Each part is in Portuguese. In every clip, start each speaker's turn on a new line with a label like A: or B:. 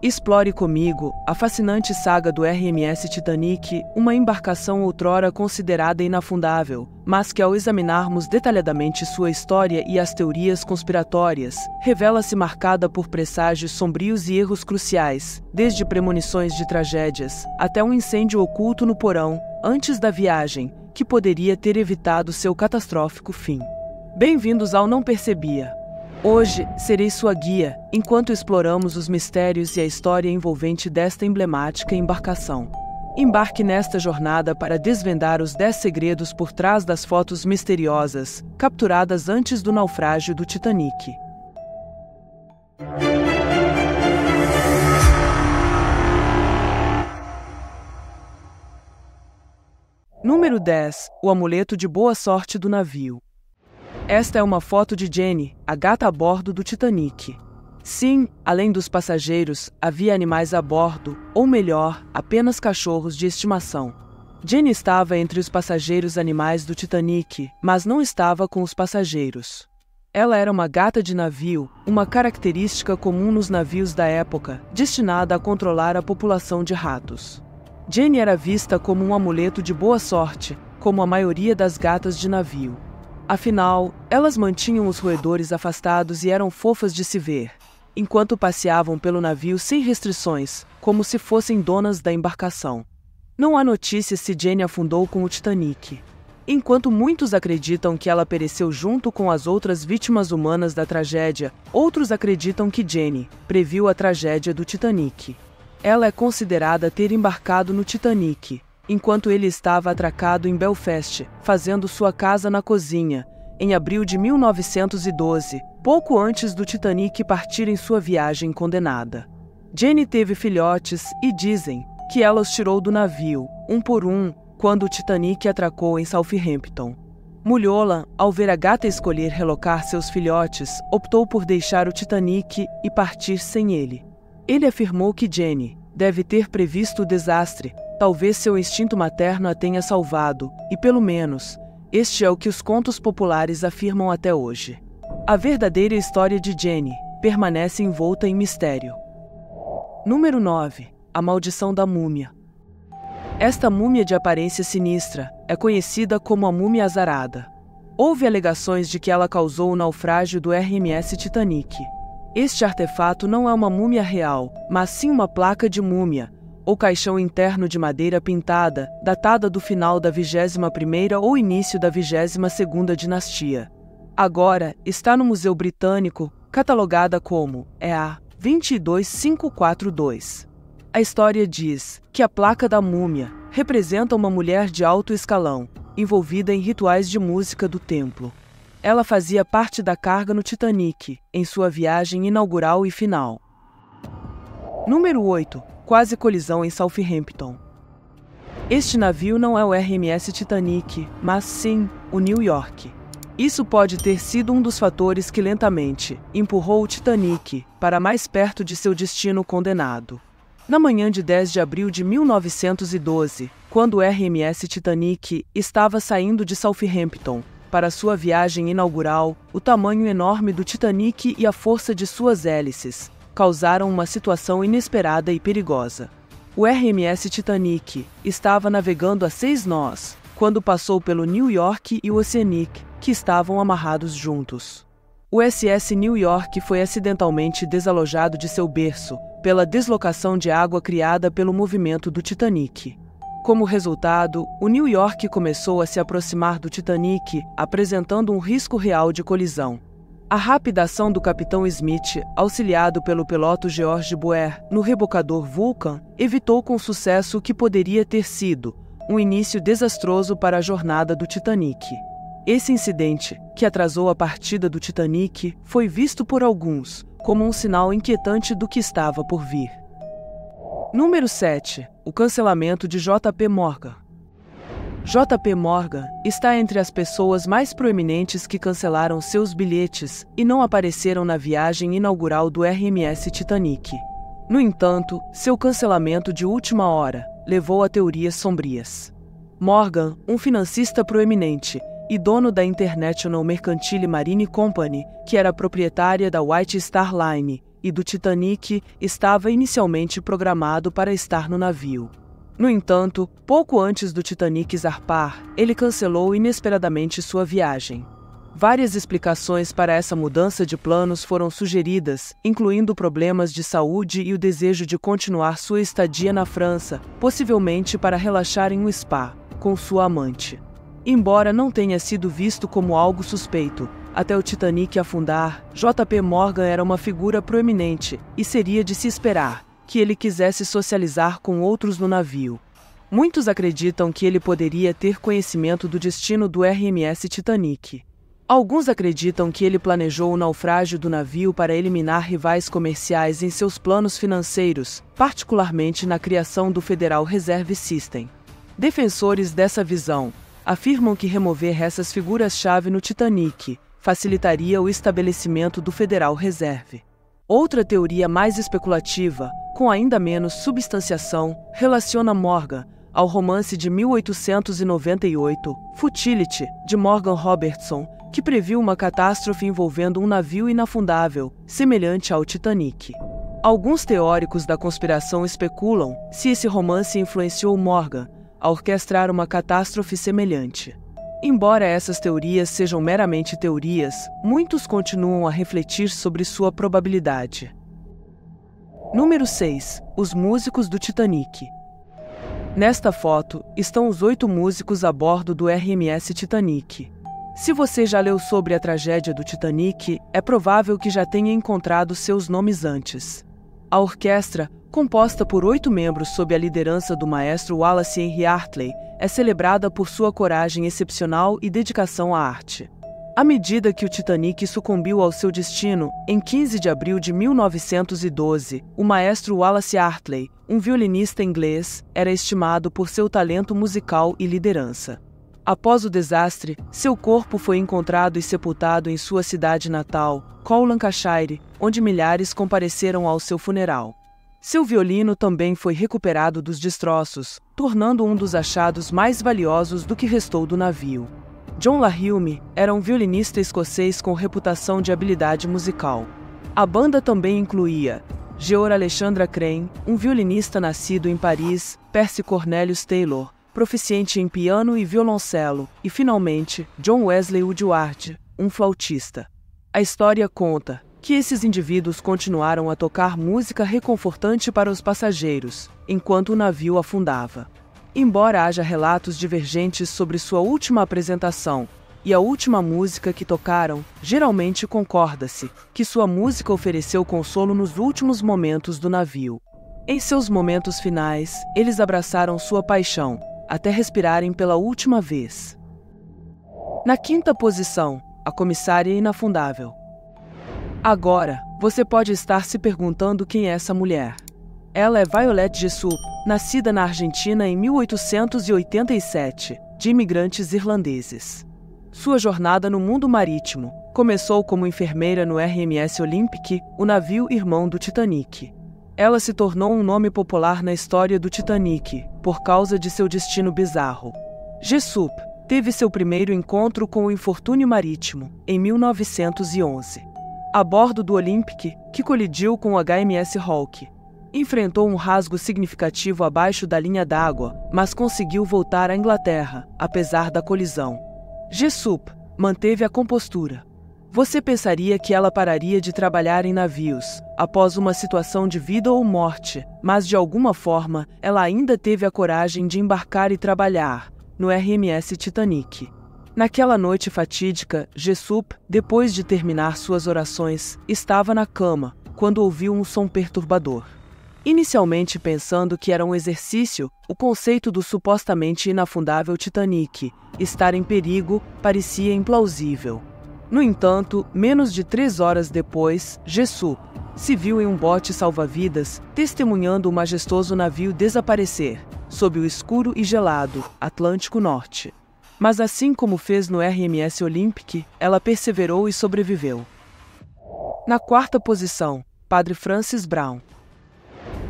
A: Explore comigo a fascinante saga do RMS Titanic, uma embarcação outrora considerada inafundável, mas que ao examinarmos detalhadamente sua história e as teorias conspiratórias, revela-se marcada por presságios sombrios e erros cruciais, desde premonições de tragédias, até um incêndio oculto no porão, antes da viagem, que poderia ter evitado seu catastrófico fim. Bem-vindos ao Não Percebia. Hoje, serei sua guia, enquanto exploramos os mistérios e a história envolvente desta emblemática embarcação. Embarque nesta jornada para desvendar os 10 segredos por trás das fotos misteriosas, capturadas antes do naufrágio do Titanic. Número 10. O amuleto de boa sorte do navio. Esta é uma foto de Jenny, a gata a bordo do Titanic. Sim, além dos passageiros, havia animais a bordo, ou melhor, apenas cachorros de estimação. Jenny estava entre os passageiros animais do Titanic, mas não estava com os passageiros. Ela era uma gata de navio, uma característica comum nos navios da época, destinada a controlar a população de ratos. Jenny era vista como um amuleto de boa sorte, como a maioria das gatas de navio. Afinal, elas mantinham os roedores afastados e eram fofas de se ver, enquanto passeavam pelo navio sem restrições, como se fossem donas da embarcação. Não há notícias se Jenny afundou com o Titanic. Enquanto muitos acreditam que ela pereceu junto com as outras vítimas humanas da tragédia, outros acreditam que Jenny previu a tragédia do Titanic. Ela é considerada ter embarcado no Titanic, enquanto ele estava atracado em Belfast, fazendo sua casa na cozinha, em abril de 1912, pouco antes do Titanic partir em sua viagem condenada. Jenny teve filhotes e dizem que ela os tirou do navio, um por um, quando o Titanic atracou em Southampton. Mulhola, ao ver a gata escolher relocar seus filhotes, optou por deixar o Titanic e partir sem ele. Ele afirmou que Jenny deve ter previsto o desastre. Talvez seu instinto materno a tenha salvado, e pelo menos, este é o que os contos populares afirmam até hoje. A verdadeira história de Jenny permanece envolta em mistério. Número 9. A maldição da múmia. Esta múmia de aparência sinistra é conhecida como a múmia azarada. Houve alegações de que ela causou o naufrágio do RMS Titanic. Este artefato não é uma múmia real, mas sim uma placa de múmia, ou caixão interno de madeira pintada, datada do final da 21ª ou início da 22ª dinastia. Agora está no Museu Britânico, catalogada como EA 22542. A história diz que a placa da múmia representa uma mulher de alto escalão, envolvida em rituais de música do templo. Ela fazia parte da carga no Titanic, em sua viagem inaugural e final. Número 8. Quase colisão em Southampton. Este navio não é o RMS Titanic, mas sim o New York. Isso pode ter sido um dos fatores que lentamente empurrou o Titanic para mais perto de seu destino condenado. Na manhã de 10 de abril de 1912, quando o RMS Titanic estava saindo de Southampton para sua viagem inaugural, o tamanho enorme do Titanic e a força de suas hélices causaram uma situação inesperada e perigosa. O RMS Titanic estava navegando a 6 nós, quando passou pelo New York e o Oceanic, que estavam amarrados juntos. O SS New York foi acidentalmente desalojado de seu berço pela deslocação de água criada pelo movimento do Titanic. Como resultado, o New York começou a se aproximar do Titanic, apresentando um risco real de colisão. A rápida ação do capitão Smith, auxiliado pelo piloto George Boer no rebocador Vulcan, evitou com sucesso o que poderia ter sido um início desastroso para a jornada do Titanic. Esse incidente, que atrasou a partida do Titanic, foi visto por alguns como um sinal inquietante do que estava por vir. Número 7. O cancelamento de J.P. Morgan. J.P. Morgan está entre as pessoas mais proeminentes que cancelaram seus bilhetes e não apareceram na viagem inaugural do RMS Titanic. No entanto, seu cancelamento de última hora levou a teorias sombrias. Morgan, um financista proeminente e dono da International Mercantile Marine Company, que era proprietária da White Star Line, e do Titanic estava inicialmente programado para estar no navio. No entanto, pouco antes do Titanic zarpar, ele cancelou inesperadamente sua viagem. Várias explicações para essa mudança de planos foram sugeridas, incluindo problemas de saúde e o desejo de continuar sua estadia na França, possivelmente para relaxar em um spa, com sua amante. Embora não tenha sido visto como algo suspeito, até o Titanic afundar, J.P. Morgan era uma figura proeminente e seria de se esperar que ele quisesse socializar com outros no navio. Muitos acreditam que ele poderia ter conhecimento do destino do RMS Titanic. Alguns acreditam que ele planejou o naufrágio do navio para eliminar rivais comerciais em seus planos financeiros, particularmente na criação do Federal Reserve System. Defensores dessa visão afirmam que remover essas figuras-chave no Titanic facilitaria o estabelecimento do Federal Reserve. Outra teoria mais especulativa, com ainda menos substanciação, relaciona Morgan ao romance de 1898, Futility, de Morgan Robertson, que previu uma catástrofe envolvendo um navio inafundável, semelhante ao Titanic. Alguns teóricos da conspiração especulam se esse romance influenciou Morgan a orquestrar uma catástrofe semelhante. Embora essas teorias sejam meramente teorias, muitos continuam a refletir sobre sua probabilidade. Número 6. Os músicos do Titanic. Nesta foto estão os 8 músicos a bordo do RMS Titanic. Se você já leu sobre a tragédia do Titanic, é provável que já tenha encontrado seus nomes antes. A orquestra, composta por 8 membros sob a liderança do maestro Wallace Henry Hartley, é celebrada por sua coragem excepcional e dedicação à arte. À medida que o Titanic sucumbiu ao seu destino, em 15 de abril de 1912, o maestro Wallace Hartley, um violinista inglês, era estimado por seu talento musical e liderança. Após o desastre, seu corpo foi encontrado e sepultado em sua cidade natal, Cole, Lancashire, onde milhares compareceram ao seu funeral. Seu violino também foi recuperado dos destroços, tornando um dos achados mais valiosos do que restou do navio. John Lahilme era um violinista escocês com reputação de habilidade musical. A banda também incluía George Alexandra Crane, um violinista nascido em Paris, Percy Cornelius Taylor, proficiente em piano e violoncelo, e, finalmente, John Wesley Woodward, um flautista. A história conta que esses indivíduos continuaram a tocar música reconfortante para os passageiros, enquanto o navio afundava. Embora haja relatos divergentes sobre sua última apresentação e a última música que tocaram, geralmente concorda-se que sua música ofereceu consolo nos últimos momentos do navio. Em seus momentos finais, eles abraçaram sua paixão, até respirarem pela última vez. Na 5ª posição, a comissária inafundável. Agora, você pode estar se perguntando quem é essa mulher. Ela é Violette Jessup, nascida na Argentina em 1887, de imigrantes irlandeses. Sua jornada no mundo marítimo começou como enfermeira no RMS Olympic, o navio irmão do Titanic. Ela se tornou um nome popular na história do Titanic, por causa de seu destino bizarro. Jessup teve seu primeiro encontro com o infortúnio marítimo, em 1911. A bordo do Olympic, que colidiu com o HMS Hawke. Enfrentou um rasgo significativo abaixo da linha d'água, mas conseguiu voltar à Inglaterra, apesar da colisão. Jessup manteve a compostura. Você pensaria que ela pararia de trabalhar em navios, após uma situação de vida ou morte, mas de alguma forma, ela ainda teve a coragem de embarcar e trabalhar no RMS Titanic. Naquela noite fatídica, Jessup, depois de terminar suas orações, estava na cama, quando ouviu um som perturbador. Inicialmente pensando que era um exercício, o conceito do supostamente inafundável Titanic estar em perigo parecia implausível. No entanto, menos de 3 horas depois, Jessup se viu em um bote salva-vidas, testemunhando o majestoso navio desaparecer, sob o escuro e gelado Atlântico Norte. Mas assim como fez no RMS Olympic, ela perseverou e sobreviveu. Na 4ª posição, Padre Francis Brown.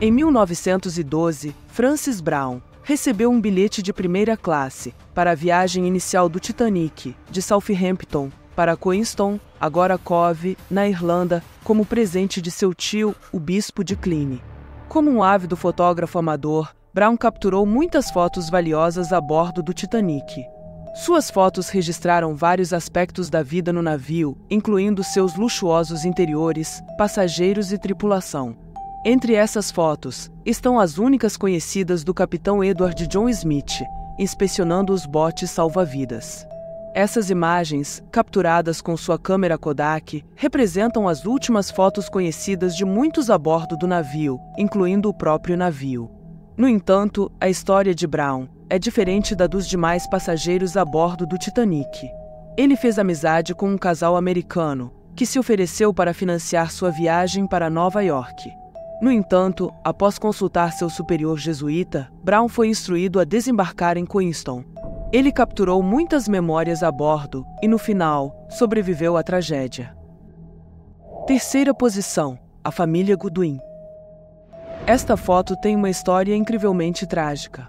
A: Em 1912, Francis Brown recebeu um bilhete de primeira classe para a viagem inicial do Titanic, de Southampton, para Queenstown, agora Cove, na Irlanda, como presente de seu tio, o bispo de Cluny. Como um ávido fotógrafo amador, Brown capturou muitas fotos valiosas a bordo do Titanic. Suas fotos registraram vários aspectos da vida no navio, incluindo seus luxuosos interiores, passageiros e tripulação. Entre essas fotos, estão as únicas conhecidas do capitão Edward John Smith, inspecionando os botes salva-vidas. Essas imagens, capturadas com sua câmera Kodak, representam as últimas fotos conhecidas de muitos a bordo do navio, incluindo o próprio navio. No entanto, a história de Brown é diferente da dos demais passageiros a bordo do Titanic. Ele fez amizade com um casal americano, que se ofereceu para financiar sua viagem para Nova York. No entanto, após consultar seu superior jesuíta, Brown foi instruído a desembarcar em Queenstown. Ele capturou muitas memórias a bordo e, no final, sobreviveu à tragédia. Terceira posição: a família Goodwin. Esta foto tem uma história incrivelmente trágica.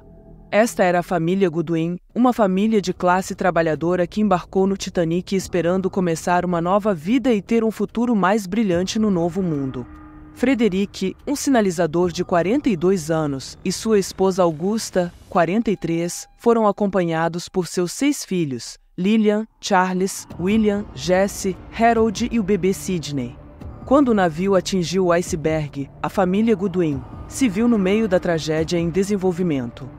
A: Esta era a família Goodwin, uma família de classe trabalhadora que embarcou no Titanic esperando começar uma nova vida e ter um futuro mais brilhante no novo mundo. Frederick, um sinalizador de 42 anos, e sua esposa Augusta, 43, foram acompanhados por seus 6 filhos, Lillian, Charles, William, Jesse, Harold e o bebê Sidney. Quando o navio atingiu o iceberg, a família Goodwin se viu no meio da tragédia em desenvolvimento.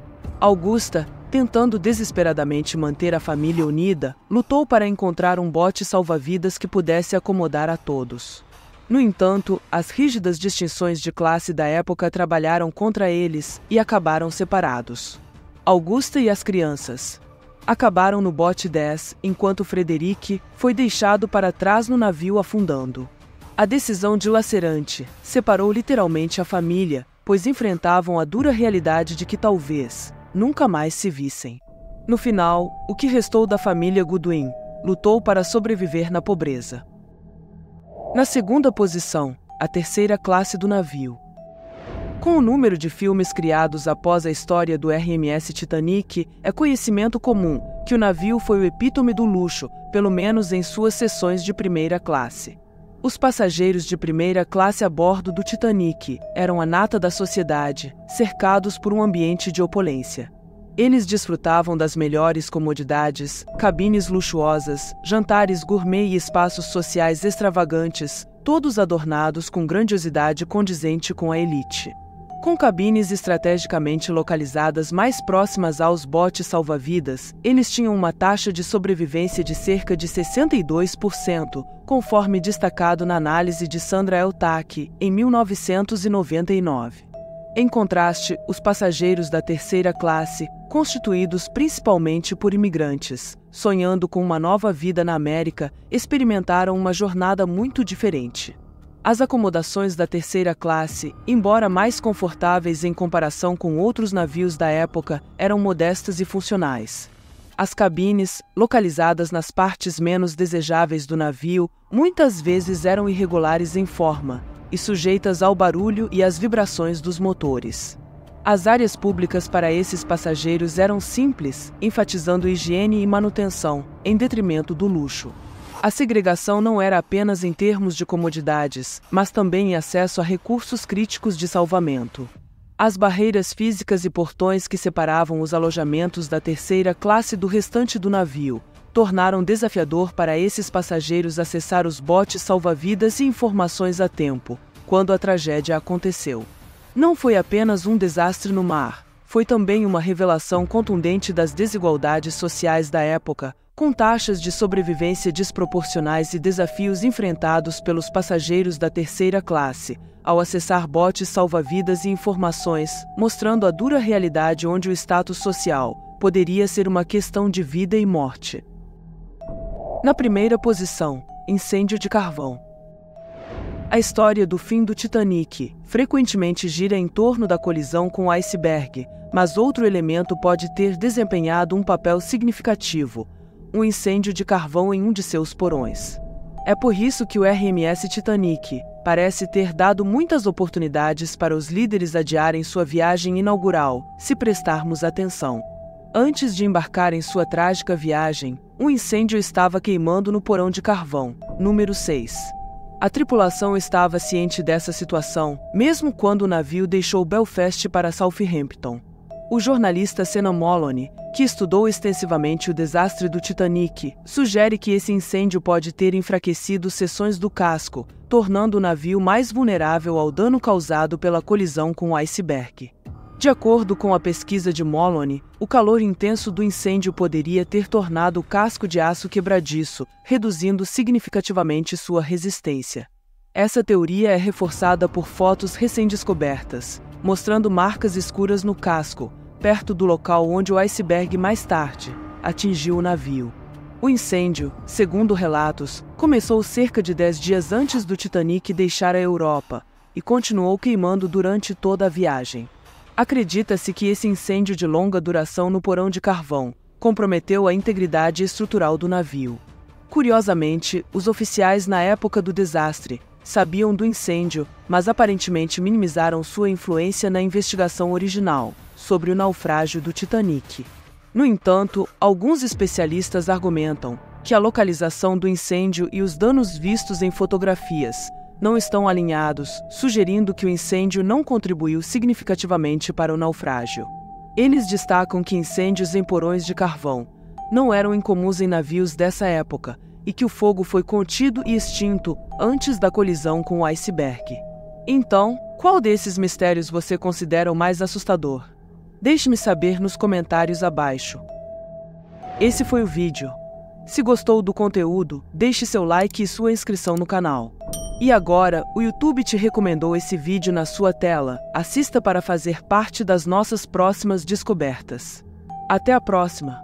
A: Augusta, tentando desesperadamente manter a família unida, lutou para encontrar um bote salva-vidas que pudesse acomodar a todos. No entanto, as rígidas distinções de classe da época trabalharam contra eles e acabaram separados. Augusta e as crianças acabaram no bote 10, enquanto Frederick foi deixado para trás no navio afundando. A decisão dilacerante separou literalmente a família, pois enfrentavam a dura realidade de que talvez nunca mais se vissem. No final, o que restou da família Goodwin lutou para sobreviver na pobreza. Na segunda posição, a terceira classe do navio. Com o número de filmes criados após a história do RMS Titanic, é conhecimento comum que o navio foi o epítome do luxo, pelo menos em suas seções de primeira classe. Os passageiros de primeira classe a bordo do Titanic eram a nata da sociedade, cercados por um ambiente de opulência. Eles desfrutavam das melhores comodidades, cabines luxuosas, jantares gourmet e espaços sociais extravagantes, todos adornados com grandiosidade condizente com a elite. Com cabines estrategicamente localizadas mais próximas aos botes salva-vidas, eles tinham uma taxa de sobrevivência de cerca de 62%, conforme destacado na análise de Sandra Eltack, em 1999. Em contraste, os passageiros da terceira classe, constituídos principalmente por imigrantes, sonhando com uma nova vida na América, experimentaram uma jornada muito diferente. As acomodações da terceira classe, embora mais confortáveis em comparação com outros navios da época, eram modestas e funcionais. As cabines, localizadas nas partes menos desejáveis do navio, muitas vezes eram irregulares em forma e sujeitas ao barulho e às vibrações dos motores. As áreas públicas para esses passageiros eram simples, enfatizando higiene e manutenção, em detrimento do luxo. A segregação não era apenas em termos de comodidades, mas também em acesso a recursos críticos de salvamento. As barreiras físicas e portões que separavam os alojamentos da terceira classe do restante do navio tornaram desafiador para esses passageiros acessar os botes salva-vidas e informações a tempo, quando a tragédia aconteceu. Não foi apenas um desastre no mar, foi também uma revelação contundente das desigualdades sociais da época, com taxas de sobrevivência desproporcionais e desafios enfrentados pelos passageiros da terceira classe, ao acessar botes salva-vidas e informações, mostrando a dura realidade onde o status social poderia ser uma questão de vida e morte. Na primeira posição, incêndio de carvão. A história do fim do Titanic frequentemente gira em torno da colisão com o iceberg, mas outro elemento pode ter desempenhado um papel significativo: um incêndio de carvão em um de seus porões. É por isso que o RMS Titanic parece ter dado muitas oportunidades para os líderes adiarem sua viagem inaugural, se prestarmos atenção. Antes de embarcar em sua trágica viagem, um incêndio estava queimando no porão de carvão, número 6. A tripulação estava ciente dessa situação, mesmo quando o navio deixou Belfast para Southampton. O jornalista Senan Moloney, que estudou extensivamente o desastre do Titanic, sugere que esse incêndio pode ter enfraquecido seções do casco, tornando o navio mais vulnerável ao dano causado pela colisão com o iceberg. De acordo com a pesquisa de Moloney, o calor intenso do incêndio poderia ter tornado o casco de aço quebradiço, reduzindo significativamente sua resistência. Essa teoria é reforçada por fotos recém-descobertas, mostrando marcas escuras no casco, perto do local onde o iceberg mais tarde atingiu o navio. O incêndio, segundo relatos, começou cerca de 10 dias antes do Titanic deixar a Europa e continuou queimando durante toda a viagem. Acredita-se que esse incêndio de longa duração no porão de carvão comprometeu a integridade estrutural do navio. Curiosamente, os oficiais na época do desastre sabiam do incêndio, mas aparentemente minimizaram sua influência na investigação original sobre o naufrágio do Titanic. No entanto, alguns especialistas argumentam que a localização do incêndio e os danos vistos em fotografias não estão alinhados, sugerindo que o incêndio não contribuiu significativamente para o naufrágio. Eles destacam que incêndios em porões de carvão não eram incomuns em navios dessa época e que o fogo foi contido e extinto antes da colisão com o iceberg. Então, qual desses mistérios você considera o mais assustador? Deixe-me saber nos comentários abaixo. Esse foi o vídeo. Se gostou do conteúdo, deixe seu like e sua inscrição no canal. E agora, o YouTube te recomendou esse vídeo na sua tela. Assista para fazer parte das nossas próximas descobertas. Até a próxima!